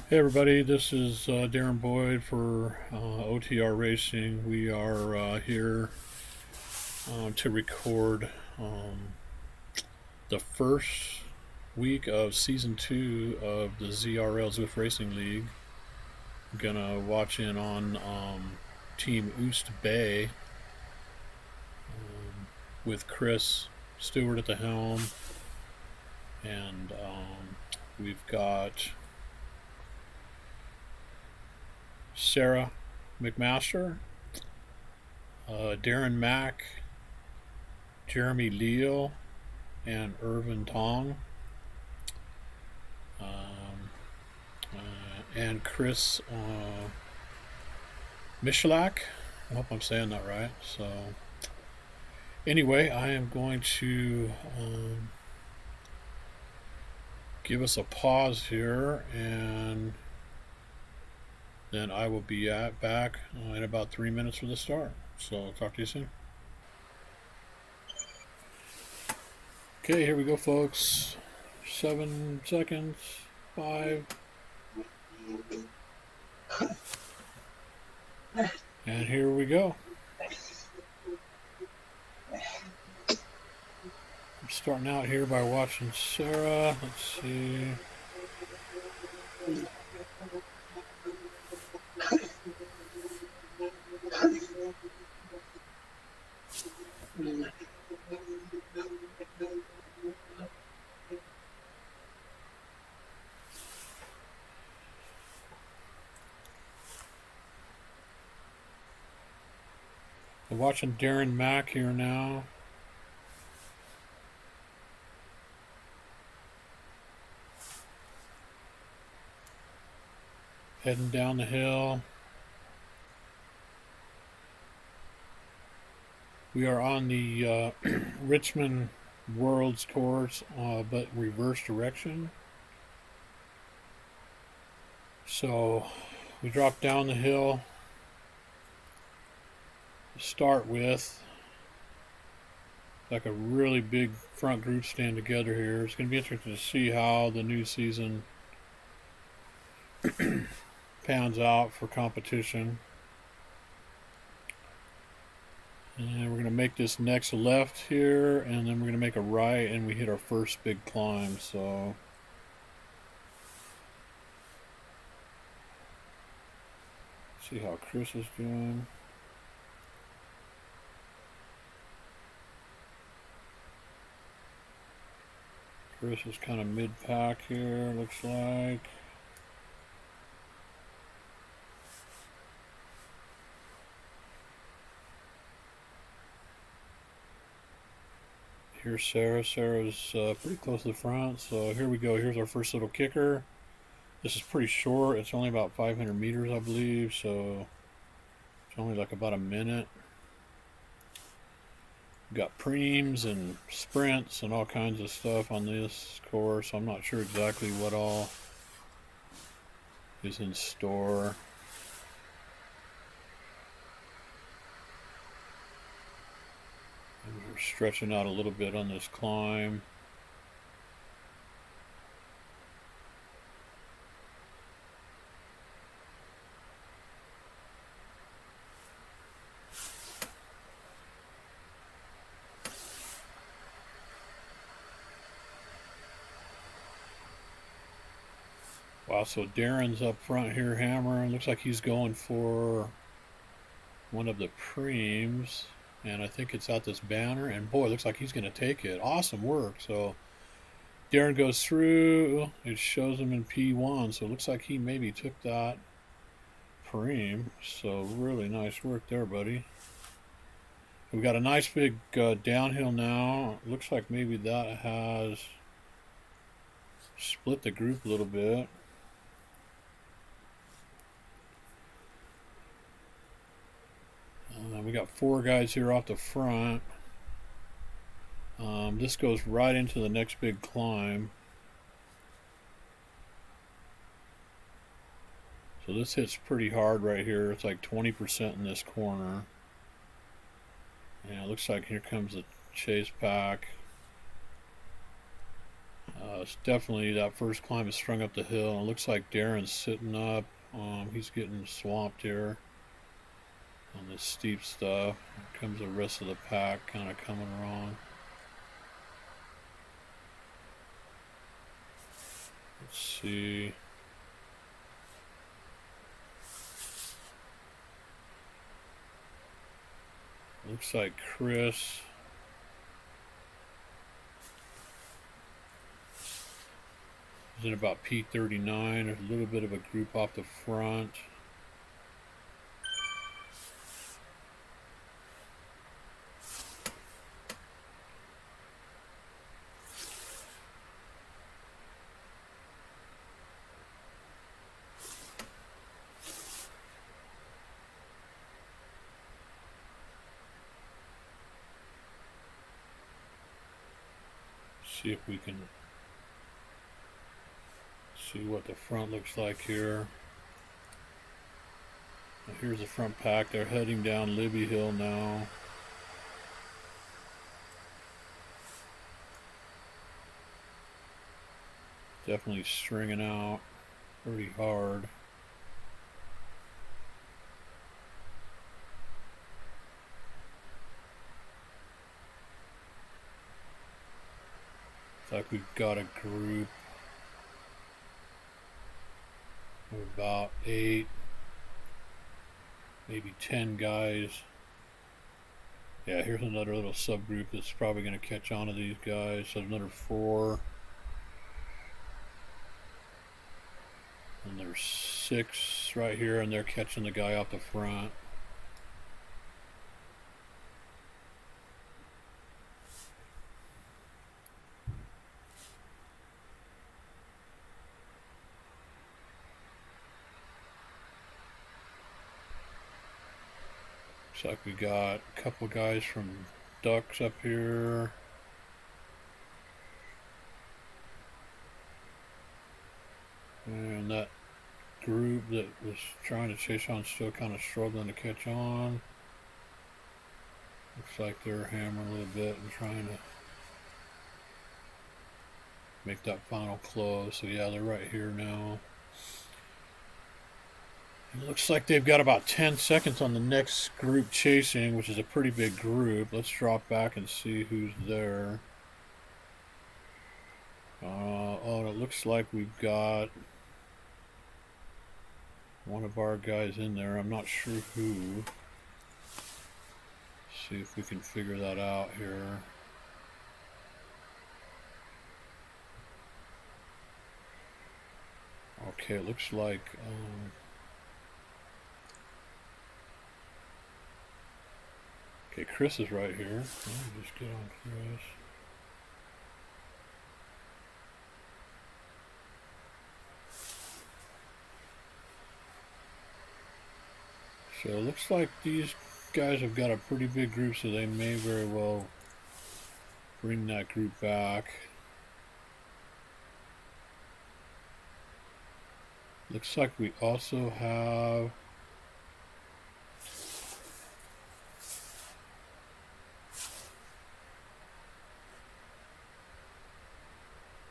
Hey everybody, this is Darren Boyd for OTR Racing. We are here to record the first week of season 2 of the ZRL Zwift Racing League. I'm gonna watch in on Team OostB with Chris Stewart at the helm, and we've got Sarah McMaster, Darren Mack, Jeremy Leal, and Irvin Tong, and Chris Michalak. I hope I'm saying that right. So, anyway, I am going to give us a pause here, and then I will be back in about 3 minutes for the start. So, talk to you soon. Okay, here we go, folks. 7 seconds. 5. And here we go. I'm starting out here by watching Sarah. Let's see. I'm watching Darren Mack here now. Heading down the hill. We are on the Richmond World's course, but reverse direction. So we drop down the hill to start with. Like a really big front group stand together here. It's going to be interesting to see how the new season pans out for competition. And we're going to make this next left here, and then we're going to make a right, and we hit our first big climb. So see how Chris is doing. Chris is kind of mid-pack here, looks like. Here's Sarah. Sarah's pretty close to the front. So here we go. Here's our first little kicker. This is pretty short. It's only about 500 meters, I believe. So it's only like about a minute. We've got preems and sprints and all kinds of stuff on this course. I'm not sure exactly what all is in store. And we're stretching out a little bit on this climb. Wow, so Darren's up front here hammering. Looks like he's going for one of the preems. And I think it's out this banner. And boy, looks like he's going to take it. Awesome work. So Darren goes through. It shows him in P1. So it looks like he maybe took that preem. So really nice work there, buddy. We've got a nice big downhill now. Looks like maybe that has split the group a little bit. We got 4 guys here off the front. This goes right into the next big climb. So this hits pretty hard right here. It's like 20% in this corner. And it looks like here comes the chase pack. It's definitely that first climb is strung up the hill, and it looks like Darren's sitting up. He's getting swamped here on this steep stuff. Here comes the rest of the pack kind of coming along. Let's see. Looks like Chris is in about P39. There's a little bit of a group off the front. See if we can see what the front looks like here. Well, here's the front pack. They're heading down Libby Hill now. Definitely stringing out pretty hard. Looks like we've got a group of about 8, maybe 10 guys. Yeah, here's another little subgroup that's probably going to catch on to these guys. So another 4. And there's 6 right here, and they're catching the guy out the front. Looks like we got a couple guys from Ducks up here. And that group that was trying to chase on still kind of struggling to catch on. Looks like they're hammering a little bit and trying to make that final close. So yeah, they're right here now. It looks like they've got about 10 seconds on the next group chasing, which is a pretty big group. Let's drop back and see who's there. Oh, it looks like we've got one of our guys in there. I'm not sure who. See if we can figure that out here. Okay, it looks like okay, Chris is right here. Let me just get on Chris. So it looks like these guys have got a pretty big group, so they may very well bring that group back. Looks like we also have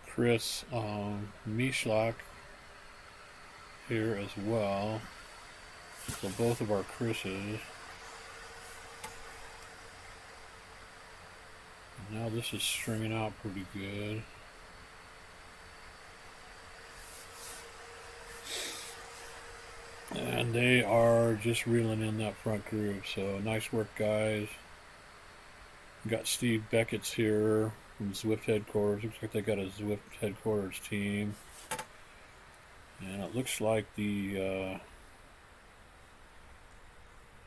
Chris Mishlak here as well. So both of our Chris's. And now this is stringing out pretty good. And they are just reeling in that front group. So nice work, guys. We got Steve Beckett's here from Zwift headquarters. Looks like they got a Zwift headquarters team. And it looks like the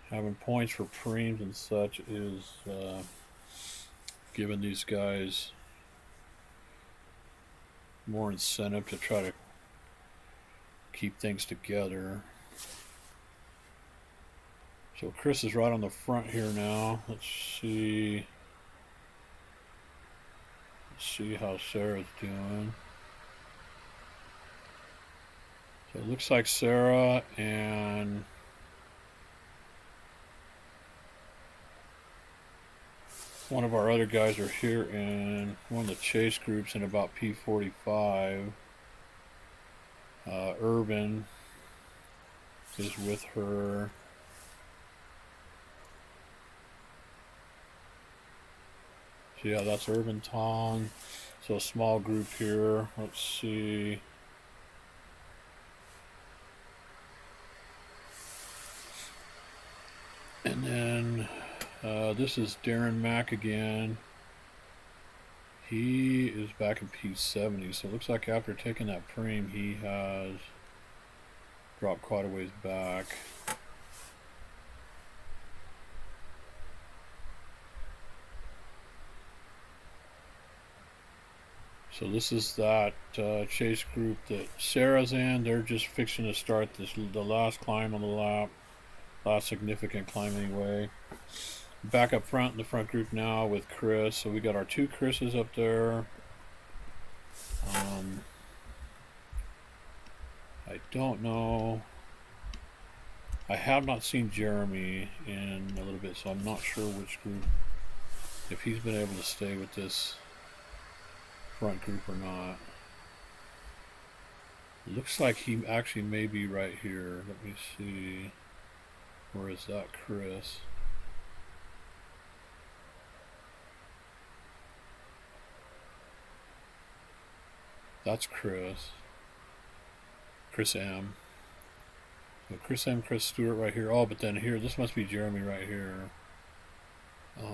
having points for preems and such is giving these guys more incentive to try to keep things together. So Chris is right on the front here now. Let's see how Sarah's doing. So it looks like Sarah and One of our other guys are here in one of the chase groups in about P45. Irvin is with her. So yeah, that's Irvin Tong. So a small group here. Let's see. And then this is Darren Mack again. He is back in P70, so it looks like after taking that preem, he has dropped quite a ways back. So this is that chase group that Sarah's in. They're just fixing to start the last climb on the lap. Last significant climb anyway. Back up front in the front group now with Chris. So we got our two Chris's up there. I don't know. I have not seen Jeremy in a little bit, so I'm not sure which group, if he's been able to stay with this front group or not. Looks like he actually may be right here. Let me see. Where is that Chris? That's Chris. Chris M. So Chris M, Chris Stewart right here. Oh, but then here, this must be Jeremy right here. Let's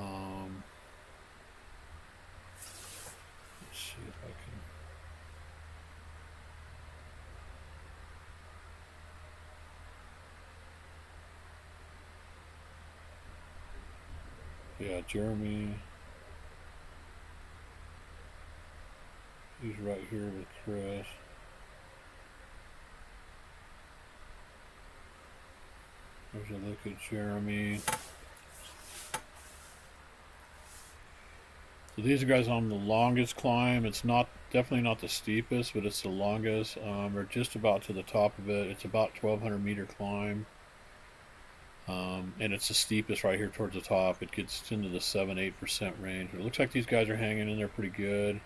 see if I can. Yeah, Jeremy. He's right here with Chris. There's a look at Jeremy. So these are guys on the longest climb. It's definitely not the steepest, but it's the longest. We're just about to the top of it. It's about 1,200 meter climb. And it's the steepest right here towards the top. It gets into the 7-8% range. But it looks like these guys are hanging in there pretty good.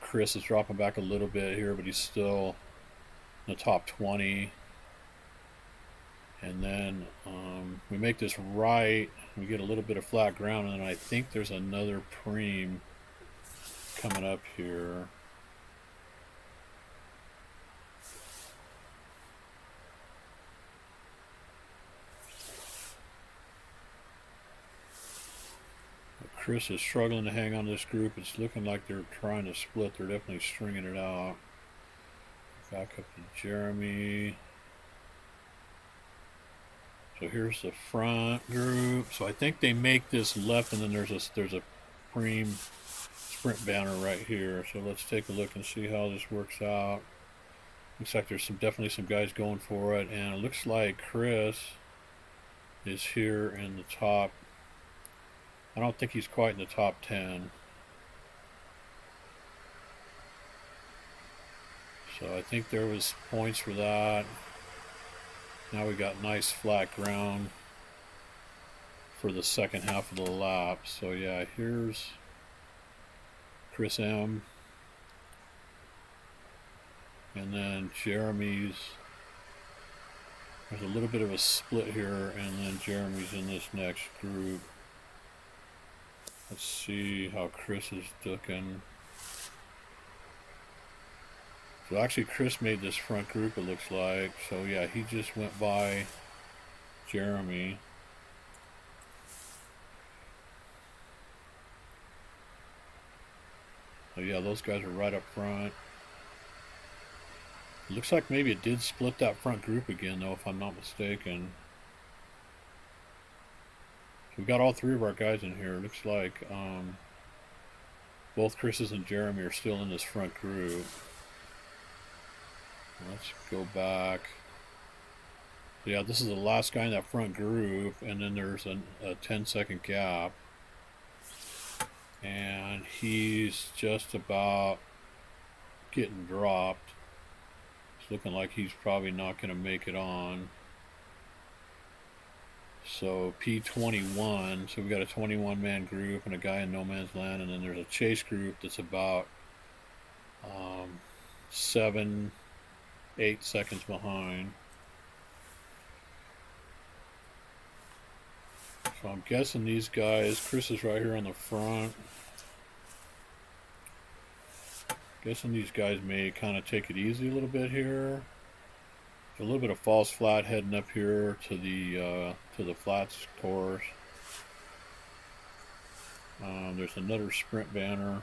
Chris is dropping back a little bit here, but he's still in the top 20. And then we make this right. We get a little bit of flat ground, and then I think there's another preem coming up here. Chris is struggling to hang on to this group. It's looking like they're trying to split. They're definitely stringing it out. Back up to Jeremy. So here's the front group. So I think they make this left, and then there's a preem sprint banner right here. So let's take a look and see how this works out. Looks like there's definitely some guys going for it, and it looks like Chris is here in the top. I don't think he's quite in the top 10. So I think there was points for that. Now we got nice flat ground for the second half of the lap. So yeah, here's Chris M. And then Jeremy's. There's a little bit of a split here, and then Jeremy's in this next group. Let's see how Chris is looking. So actually Chris made this front group, it looks like. So yeah, he just went by Jeremy. So yeah, those guys are right up front. It looks like maybe it did split that front group again, though, if I'm not mistaken. We've got all three of our guys in here. It looks like both Chris's and Jeremy are still in this front group. Let's go back. Yeah, this is the last guy in that front group, and then there's a 10-second gap. And he's just about getting dropped. It's looking like he's probably not going to make it on. So P21, so we got a 21-man group and a guy in no man's land, and then there's a chase group that's about 7-8 seconds behind. So I'm guessing these guys, Chris is right here on the front. Guessing these guys may kind of take it easy a little bit here. There's a little bit of false flat heading up here to the flats course. There's another sprint banner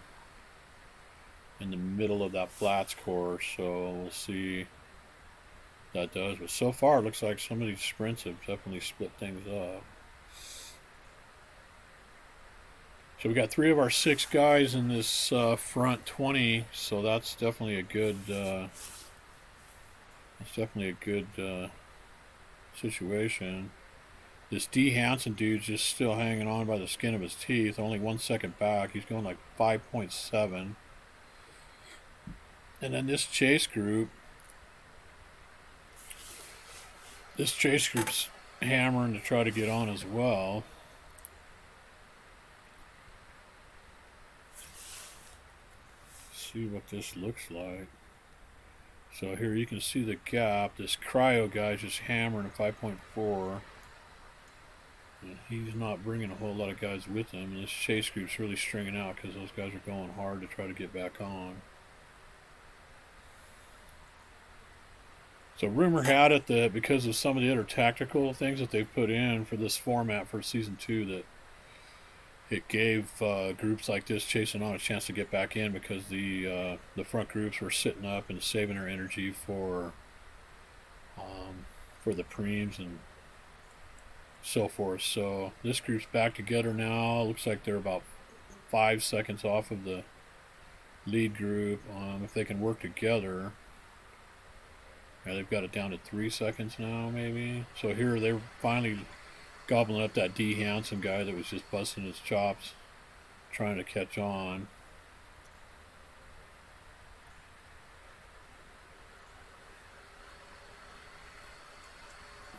in the middle of that flats course, so we'll see what that does. But so far, it looks like some of these sprints have definitely split things up. So we got 3 of our 6 guys in this front 20, so that's definitely a good. Situation. This D. Hansen dude's just still hanging on by the skin of his teeth, only 1 second back. He's going like 5.7. And then this chase group's hammering to try to get on as well. See what this looks like. So here you can see the gap. This cryo guy's just hammering a 5.4. And he's not bringing a whole lot of guys with him. And this chase group's really stringing out because those guys are going hard to try to get back on. So rumor had it that because of some of the other tactical things that they've put in for this format for season 2, that it gave groups like this chasing on a chance to get back in, because the front groups were sitting up and saving their energy for the preems and so forth. So this group's back together now. Looks like they're about 5 seconds off of the lead group. If they can work together, yeah, they've got it down to 3 seconds now, maybe. So here they're finally gobbling up that D. Hansen guy that was just busting his chops trying to catch on.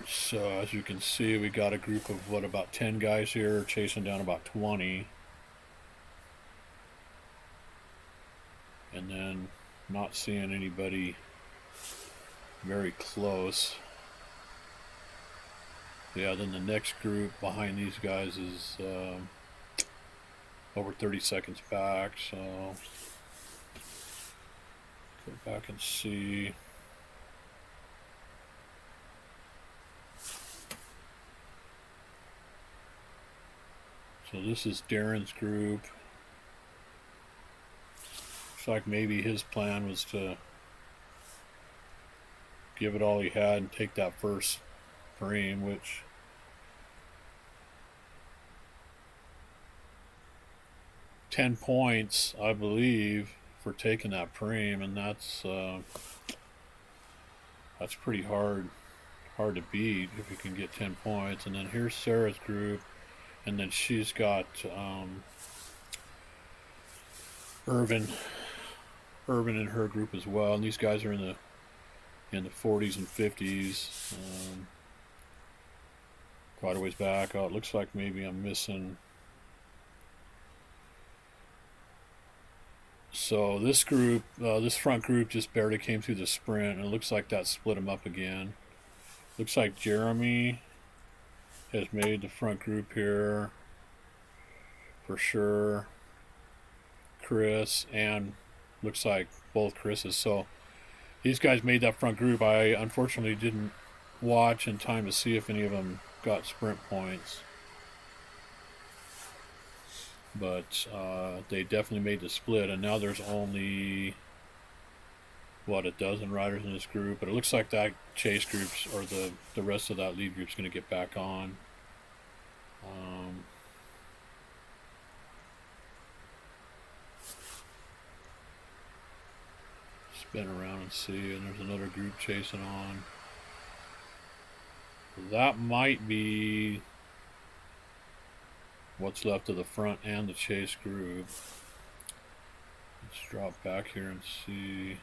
So as you can see, we got a group of about 10 guys here chasing down about 20. And then not seeing anybody very close. Yeah, then the next group behind these guys is over 30 seconds back, so go back and see. So this is Darren's group. Looks like maybe his plan was to give it all he had and take that first preem, which $10 points, I believe, for taking that preem, and that's pretty hard to beat if you can get 10 points. And then here's Sarah's group, and then she's got Irvin in her group as well, and these guys are in the 40s and 50s. Quite a ways back. Oh, it looks like maybe I'm missing. So this group, this front group just barely came through the sprint, and it looks like that split them up again. Looks like Jeremy has made the front group here for sure. Chris, and looks like both Chris's. So these guys made that front group. I unfortunately didn't watch in time to see if any of them got sprint points, but they definitely made the split, and now there's only a dozen riders in this group. But it looks like that chase group's, or the rest of that lead group's going to get back on. Spin around and see, and there's another group chasing on. That might be what's left of the front and the chase group. Let's drop back here and see.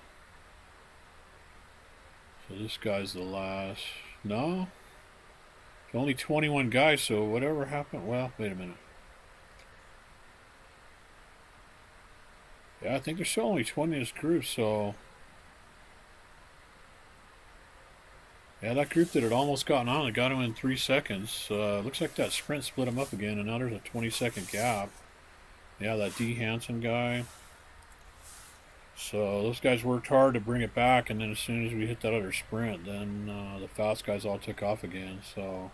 So this guy's the last. No? Only 21 guys, so whatever happened. Well, wait a minute. Yeah, I think there's still only 20 in this group, so. Yeah, that group that had almost gotten on, it got him in 3 seconds. Looks like that sprint split him up again, and now there's a 20-second gap. Yeah, that D. Hansen guy. So those guys worked hard to bring it back, and then as soon as we hit that other sprint, then the fast guys all took off again. So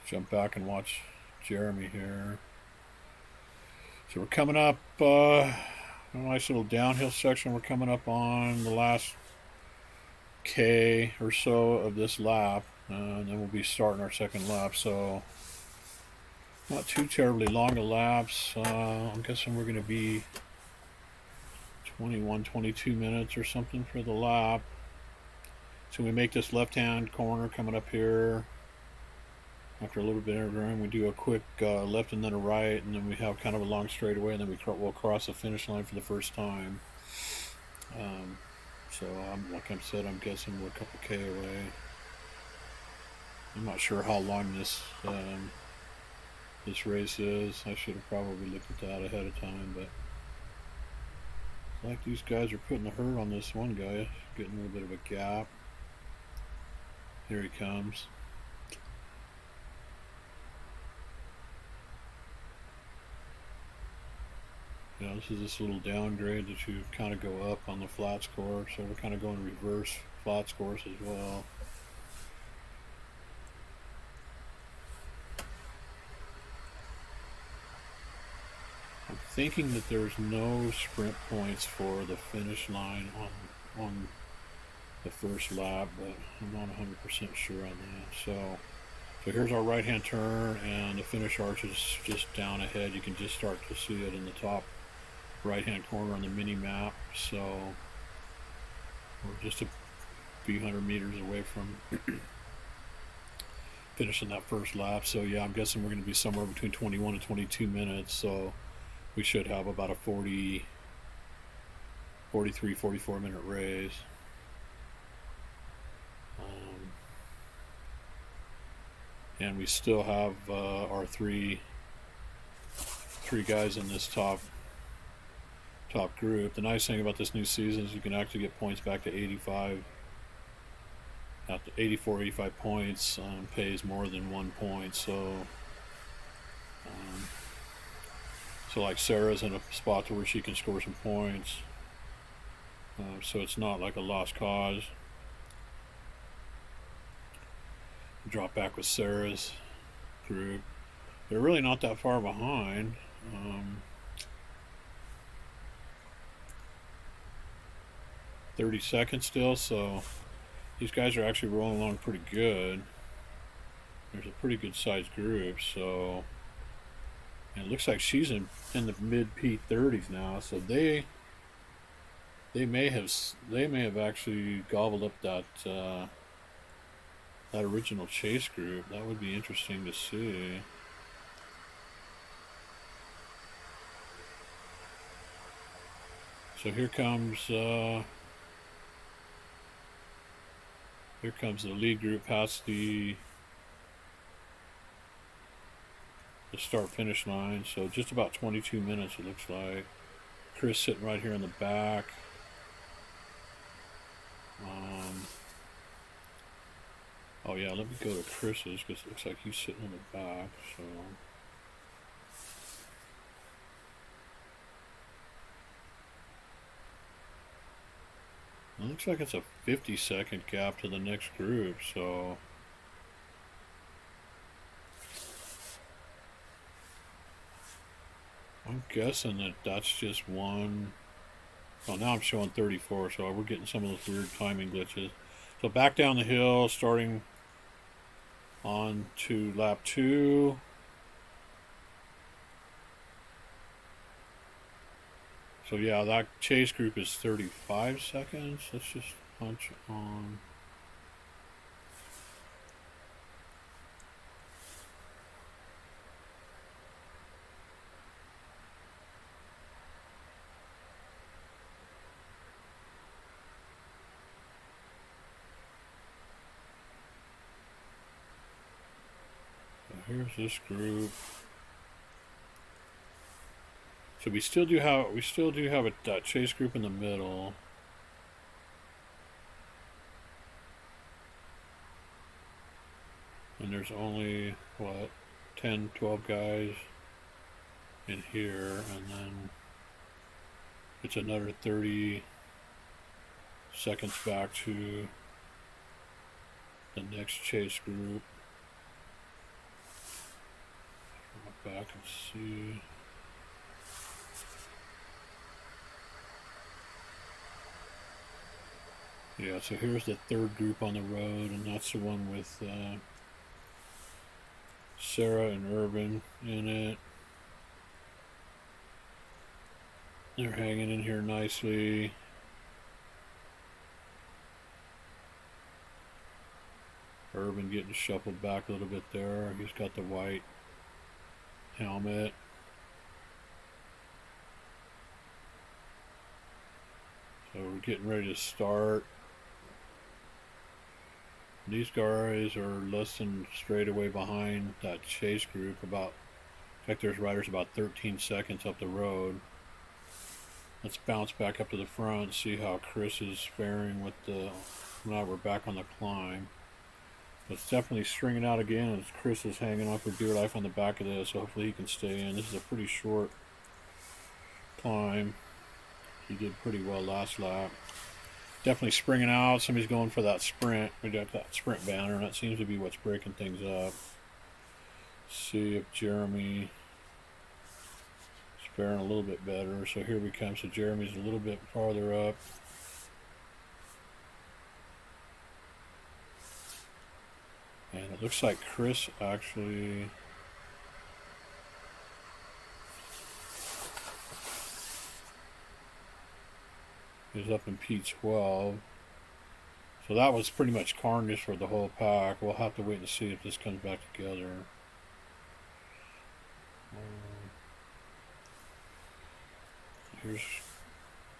jump back and watch Jeremy here. So we're coming up a nice little downhill section. We're coming up on the last K or so of this lap, and then we'll be starting our second lap. So not too terribly long of laps. I'm guessing we're going to be 21, 22 minutes or something for the lap. So we make this left-hand corner coming up here. After a little bit of room, we do a quick left and then a right, and then we have kind of a long straightaway, and then we'll cross the finish line for the first time. So like I said, I'm guessing we're a couple K away. I'm not sure how long this race is. I should have probably looked at that ahead of time, but it's like these guys are putting the hurt on this one guy, getting a little bit of a gap. Here he comes. Yeah, this is this little downgrade that you kind of go up on the flats course, so we're kind of going reverse flats course as well. I'm thinking that there's no sprint points for the finish line on the first lap, but I'm not 100% sure on that. So here's our right-hand turn, and the finish arch is just down ahead. You can just start to see it in the top right-hand corner on the mini map. So we're just a few hundred meters away from finishing that first lap. So yeah, I'm guessing we're going to be somewhere between 21 and 22 minutes. So we should have about a 43, 44 minute race. And we still have our three guys in this top group. The nice thing about this new season is you can actually get points back to 85. After 84, 85 points pays more than 1 point. So like Sarah's in a spot to where she can score some points. So it's not like a lost cause. Drop back with Sarah's group. They're really not that far behind. 30 seconds still, so these guys are actually rolling along pretty good. There's a pretty good sized group, so and it looks like she's in the mid P30s now, so they may have actually gobbled up that original chase group. That would be interesting to see. So here comes the lead group past the start finish line. So just about 22 minutes it looks like. Chris sitting right here in the back. Oh yeah, let me go to Chris's because it looks like he's sitting in the back. So it looks like it's a 50-second gap to the next group. So I'm guessing that that's just one. Oh, now I'm showing 34, so we're getting some of those weird timing glitches. So back down the hill, starting on to lap 2. So yeah, that chase group is 35 seconds. Let's just punch on. here's this group. So we still do have a chase group in the middle. And there's only what, 10, 12 guys in here, and then it's another 30 seconds back to the next chase group. Go back and see. Yeah, so here's the third group on the road, and that's the one with Sarah and Urban in it. They're hanging in here nicely. Urban getting shuffled back a little bit there. He's got the white helmet. So we're getting ready to start. These guys are less than straight away behind that chase group. About, in fact, there's riders about 13 seconds up the road. Let's bounce back up to the front, see how Chris is faring with the. Now we're back on the climb. It's definitely stringing out again as Chris is hanging on for dear life on the back of this, so hopefully he can stay in. This is a pretty short climb. He did pretty well last lap. Definitely springing out. Somebody's going for that sprint. We got that sprint banner, and that seems to be what's breaking things up. See if Jeremy is faring a little bit better. So here we come. So Jeremy's a little bit farther up. And it looks like Chris actually is up in P12. So that was pretty much carnage for the whole pack. We'll have to wait and see if this comes back together. Here's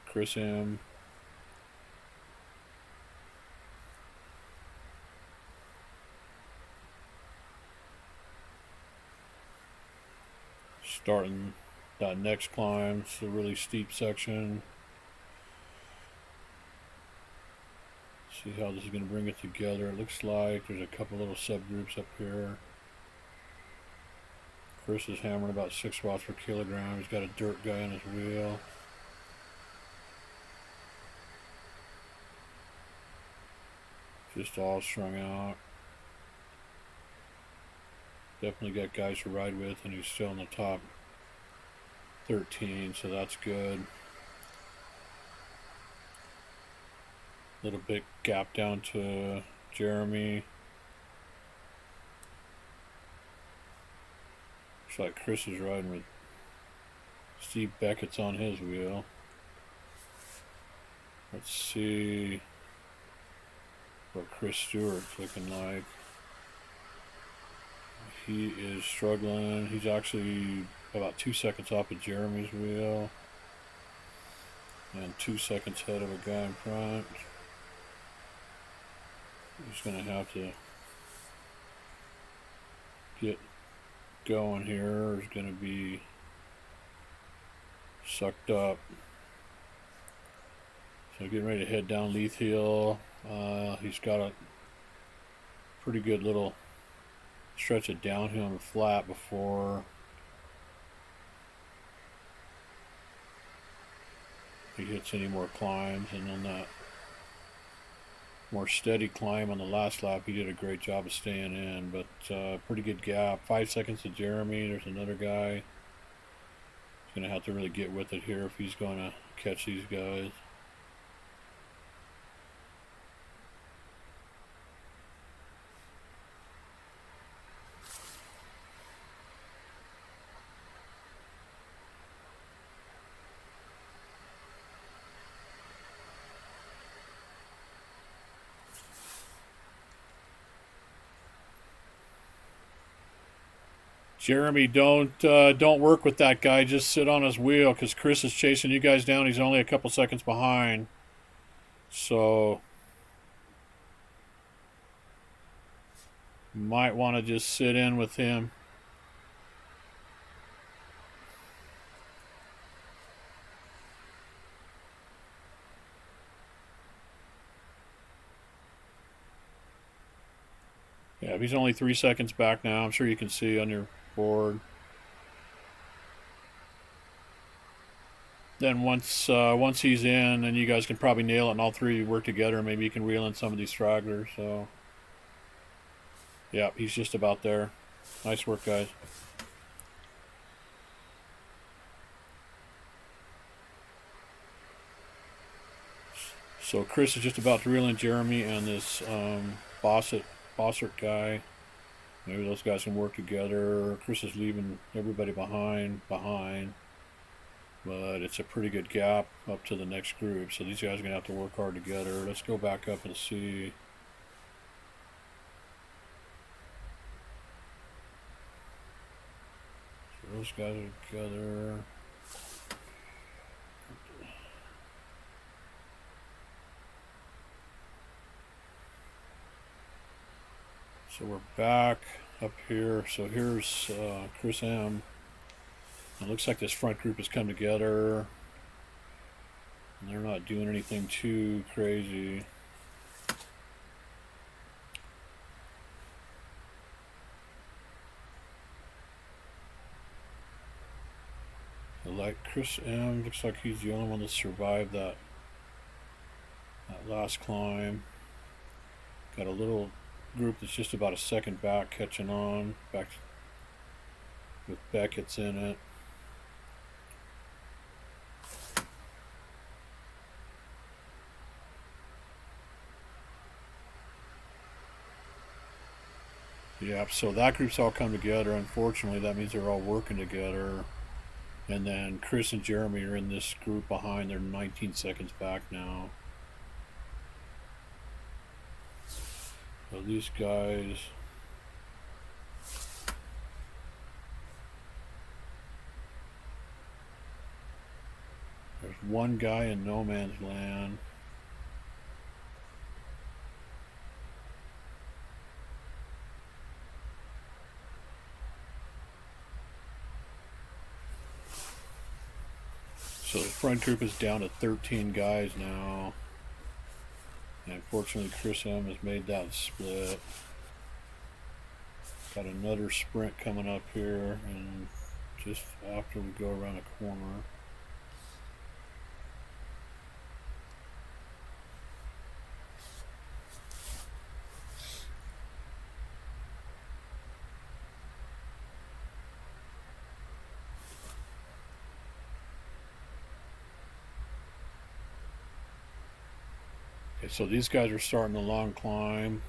Chris M. Starting that next climb. It's a really steep section. See how this is going to bring it together. It looks like there's a couple little subgroups up here. Chris is hammering about 6 watts per kilogram. He's got a dirt guy on his wheel. Just all strung out. Definitely got guys to ride with, and he's still in the top 13, so that's good. Little bit gap down to Jeremy. Looks like Chris is riding with Steve Beckett's on his wheel. Let's see what Chris Stewart's looking like. He is struggling. He's actually about 2 seconds off of Jeremy's wheel. And 2 seconds ahead of a guy in front. He's going to have to get going here. He's going to be sucked up. So getting ready to head down Leith Hill. He's got a pretty good little stretch of downhill and flat before he hits any more climbs, and then that more steady climb on the last lap, he did a great job of staying in, but pretty good gap. 5 seconds to Jeremy. There's another guy. He's going to have to really get with it here if he's going to catch these guys. Jeremy, don't work with that guy. Just sit on his wheel because Chris is chasing you guys down. He's only a couple seconds behind. So Might want to just sit in with him. Yeah, he's only 3 seconds back now. I'm sure you can see on your board. Then once he's in, then you guys can probably nail it, and all three work together. Maybe you can reel in some of these stragglers. So, yeah, he's just about there. Nice work, guys. So Chris is just about to reel in Jeremy and this Bossert guy. Maybe those guys can work together. Chris is leaving everybody behind. But it's a pretty good gap up to the next group. So these guys are going to have to work hard together. Let's go back up and see. So those guys are together. So we're back up here. So here's Chris M. It looks like this front group has come together. And they're not doing anything too crazy. Like Chris M. Looks like he's the only one that survived that last climb. Got a little group that's just about a second back, catching on. Back with Beckett's in it. Yeah, so that group's all come together. Unfortunately, that means they're all working together. And then Chris and Jeremy are in this group behind. They're 19 seconds back now. So these guys... There's one guy in no man's land. So the front group is down to 13 guys now. And unfortunately, Chris M has made that split. Got another sprint coming up here, and just after we go around a corner. Okay, so these guys are starting the long climb.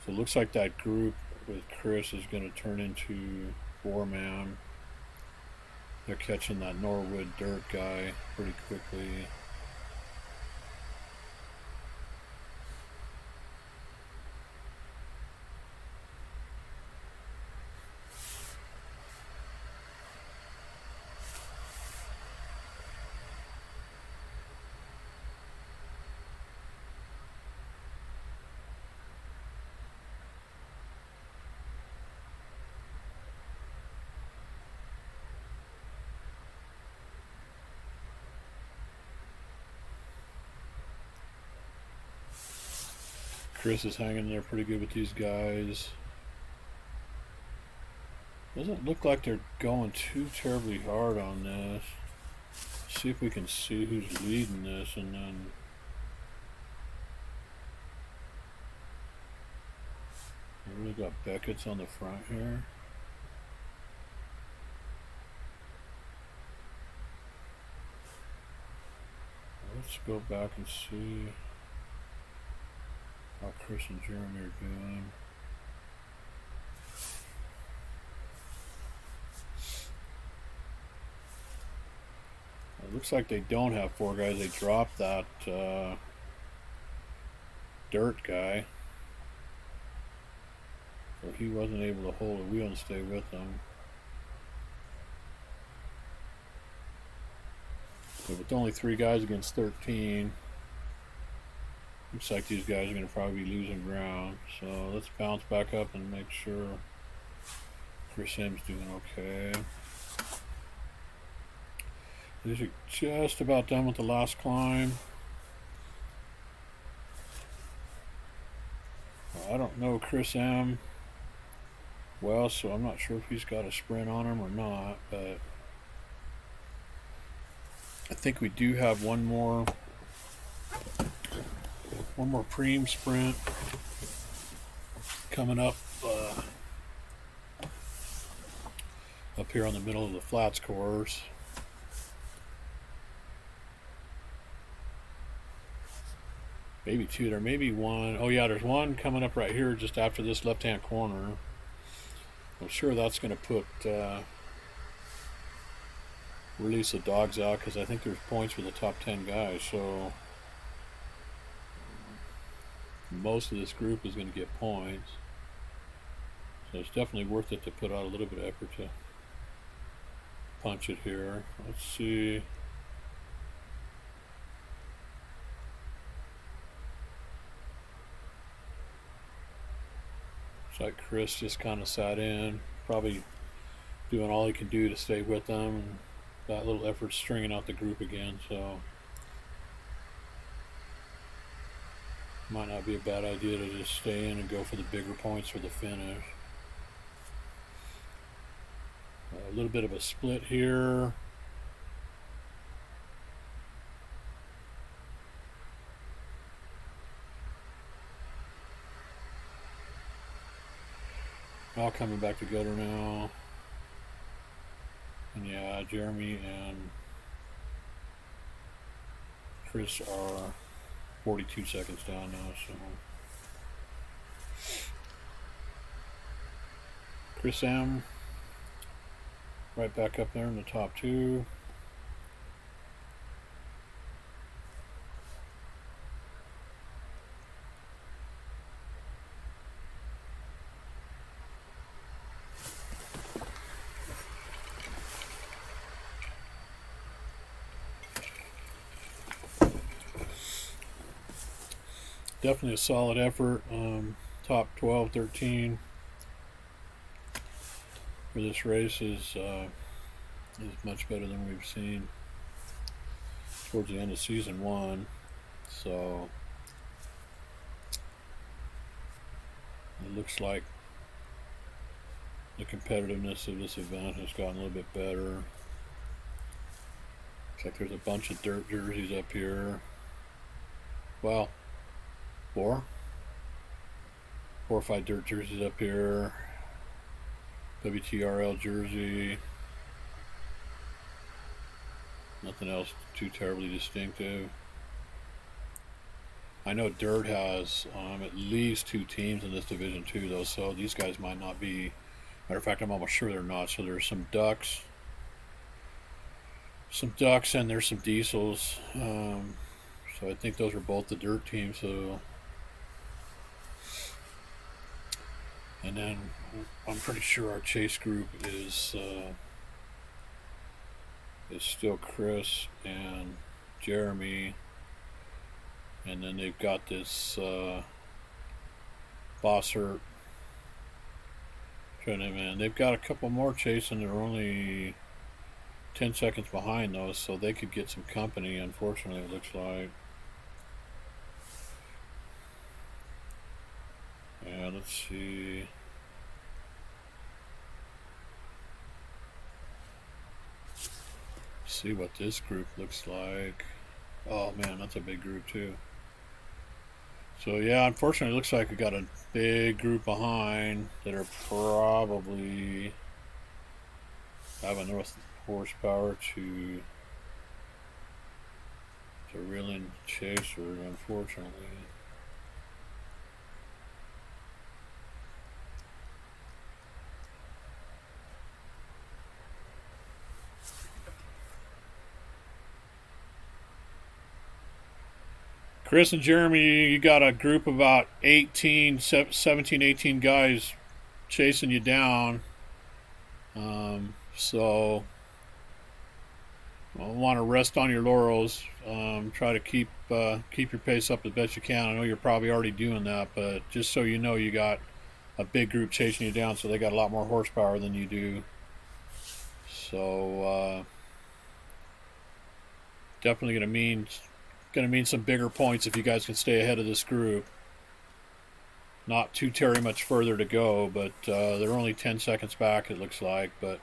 So it looks like that group with Chris is going to turn into four-man. They're catching that Norwood dirt guy pretty quickly. Chris is hanging there pretty good with these guys. Doesn't look like they're going too terribly hard on this. See if we can see who's leading this, and then we really got Beckett's on the front here. Let's go back and see how Chris and Jeremy are doing. It looks like they don't have four guys. They dropped that dirt guy. So he wasn't able to hold a wheel and stay with them. So with only 3 guys against 13, looks like these guys are going to probably be losing ground. So let's bounce back up and make sure Chris M's doing okay. These are just about done with the last climb. I don't know Chris M well, so I'm not sure if he's got a sprint on him or not, but I think we do have one more preem sprint coming up here on the middle of the flats course. Maybe 2. There may be 1. Oh yeah, there's 1 coming up right here just after this left-hand corner. I'm sure that's going to put release the dogs out, because I think there's points for the top 10 guys. So most of this group is going to get points. So it's definitely worth it to put out a little bit of effort to punch it here. Let's see. Looks like Chris just kind of sat in, probably doing all he can do to stay with them, and that little effort stringing out the group again. So might not be a bad idea to just stay in and go for the bigger points for the finish. A little bit of a split here. All coming back together now. And yeah, Jeremy and Chris are 42 seconds down now, so Chris M right back up there in the top 2. Definitely a solid effort. Top 12, 13 for this race is much better than we've seen towards the end of season 1. So it looks like the competitiveness of this event has gotten a little bit better. Looks like there's a bunch of dirt jerseys up here. Well, 4 or 5 dirt jerseys up here. WTRL jersey. Nothing else too terribly distinctive. I know dirt has at least 2 teams in this division too, though, so these guys might not be. Matter of fact, I'm almost sure they're not. So there's some ducks, and there's some diesels. So I think those are both the dirt teams. So, and then I'm pretty sure our chase group is still Chris and Jeremy, and then they've got this Bossert training man. They've got a couple more chasing. They're only 10 seconds behind those, so they could get some company. Unfortunately, it looks like. Yeah, let's see. See what this group looks like. Oh man, that's a big group too. So yeah, unfortunately, it looks like we got a big group behind that are probably have enough horsepower to reel in Chaser, unfortunately. Chris and Jeremy, you got a group of about 17, 18 guys chasing you down. So want to rest on your laurels. Try to keep your pace up as best you can. I know you're probably already doing that, but just so you know, you got a big group chasing you down, so they got a lot more horsepower than you do. So definitely going to mean some bigger points if you guys can stay ahead of this group. Not too terribly much further to go, but they're only 10 seconds back, it looks like. But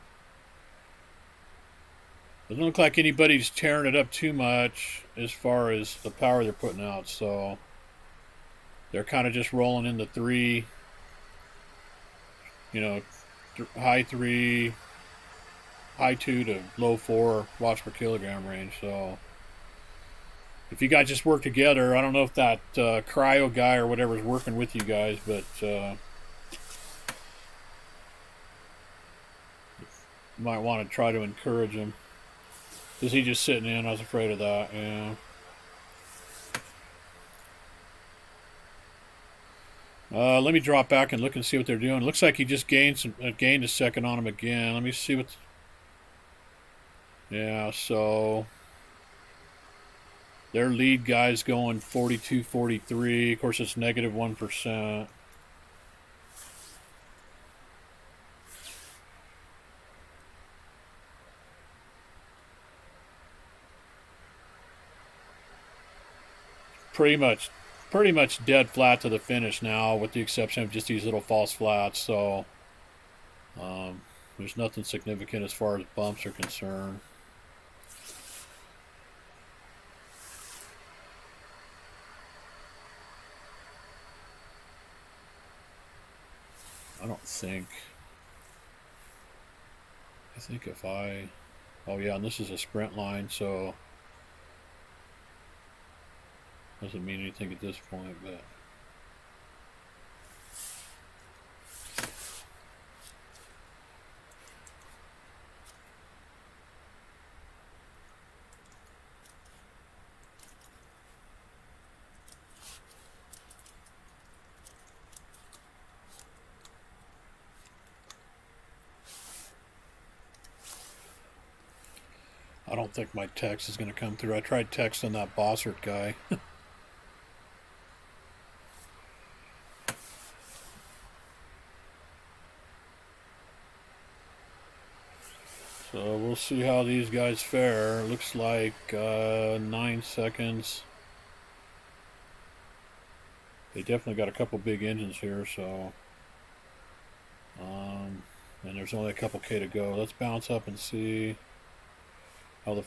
it doesn't look like anybody's tearing it up too much as far as the power they're putting out. So they're kind of just rolling in the three, high three, high 2 to low 4 watts per kilogram range. So if you guys just work together, I don't know if that cryo guy or whatever is working with you guys, but you might want to try to encourage him. Is he just sitting in? I was afraid of that. Yeah. Let me drop back and look and see what they're doing. Looks like he just gained a second on him again. Let me see what's. Yeah, so their lead guy's going 42-43. Of course, it's negative 1%. Pretty much dead flat to the finish now, with the exception of just these little false flats. So there's nothing significant as far as bumps are concerned. I don't think. I think if I. Oh yeah, and this is a sprint line, so doesn't mean anything at this point, but. I don't think my text is going to come through. I tried texting that Bossert guy. So we'll see how these guys fare. Looks like 9 seconds. They definitely got a couple big engines here, so. And there's only a couple K to go. Let's bounce up and see how the.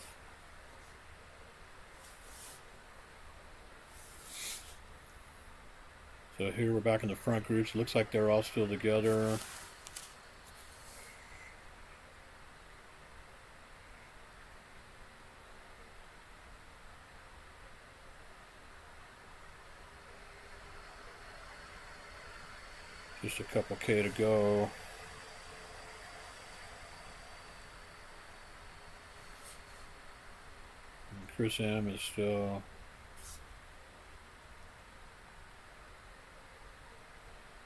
So here we're back in the front groups. It looks like they're all still together. Just a couple K to go. And Chris M is still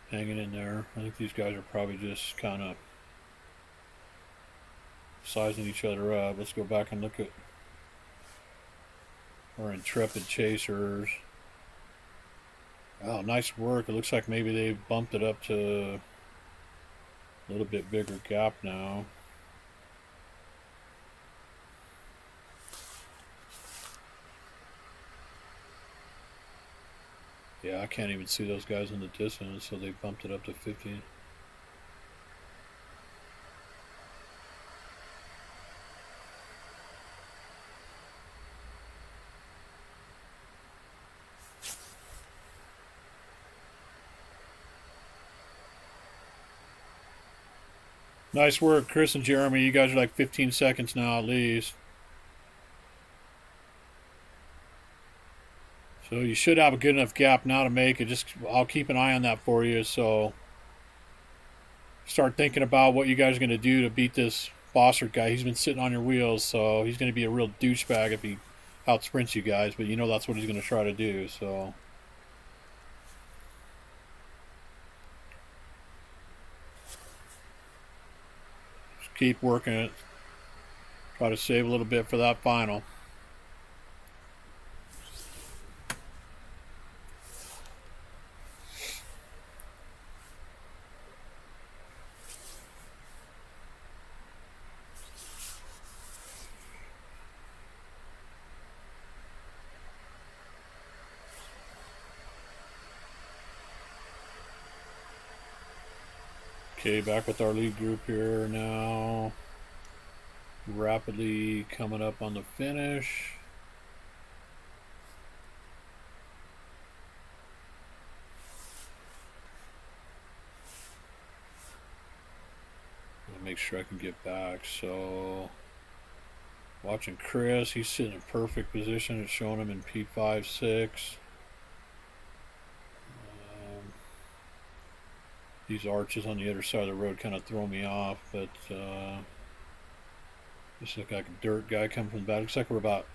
hanging in there. I think these guys are probably just kind of sizing each other up. Let's go back and look at our intrepid chasers. Oh, nice work. It looks like maybe they bumped it up to a little bit bigger gap now. Yeah, I can't even see those guys in the distance, so they bumped it up to 50. Nice work, Chris and Jeremy. You guys are like 15 seconds now at least. So you should have a good enough gap now to make it. I'll keep an eye on that for you. So start thinking about what you guys are going to do to beat this Bossert guy. He's been sitting on your wheels, so he's going to be a real douchebag if he out sprints you guys. But you know that's what he's going to try to do. So. Keep working it. Try to save a little bit for that final. Okay, back with our lead group here now. Rapidly coming up on the finish. I'll make sure I can get back. So, watching Chris, he's sitting in perfect position. It's showing him in P5, 6. These arches on the other side of the road kind of throw me off, but this looks like a dirt guy coming from the back. Looks like we're about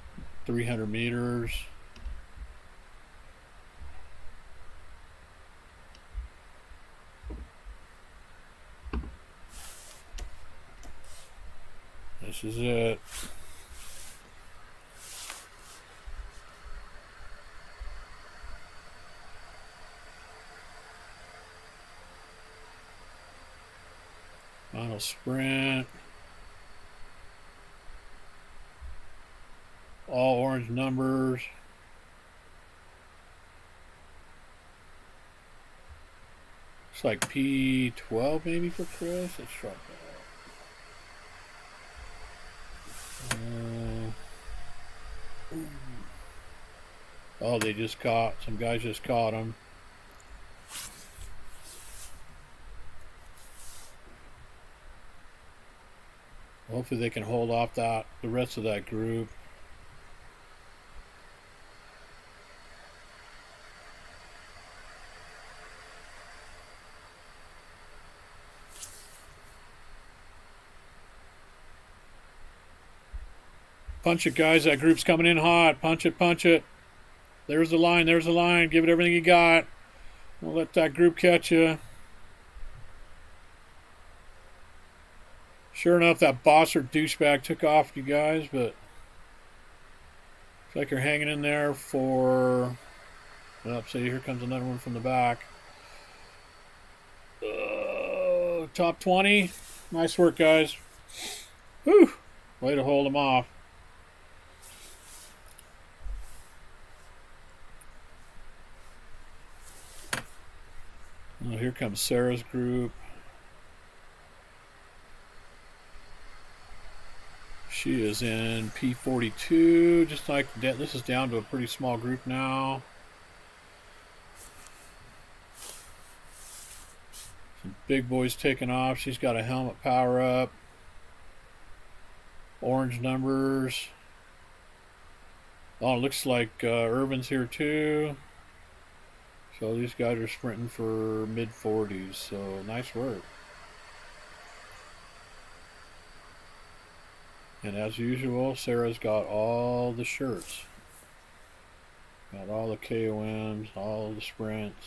300 meters. This is it. Final sprint. All orange numbers. Looks like P12 maybe for Chris. Let's try that. Oh, they just caught, some guys just caught him. Hopefully they can hold off the rest of that group. Punch it, guys. That group's coming in hot. Punch it, punch it. There's the line. There's the line. Give it everything you got. Don't let that group catch you. Sure enough, that Bossert douchebag took off, you guys, but looks like you're hanging in there for... Oh, see, here comes another one from the back. Top 20. Nice work, guys. Whew. Way to hold them off. Oh, here comes Sarah's group. She is in P42, just like that. This is down to a pretty small group now. Some big boys taking off. She's got a helmet power up. Orange numbers. Oh, it looks like Irvin's here too. So these guys are sprinting for mid-40s. So nice work. And as usual, Sarah's got all the shirts. Got all the KOMs, all the sprints.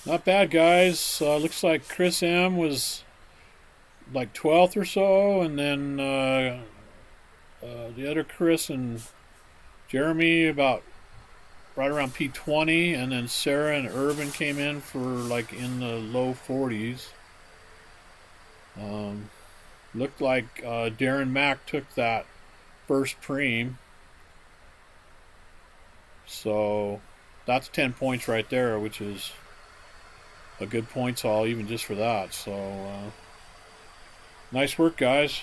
Not bad, guys. Looks like Chris M was like 12th or so, and then the other Chris and Jeremy about right around P20, and then Sarah and Irvin came in for like in the low 40s. Looked like Darren Mack took that first preem. So that's 10 points right there, which is a good points haul even just for that. So nice work, guys.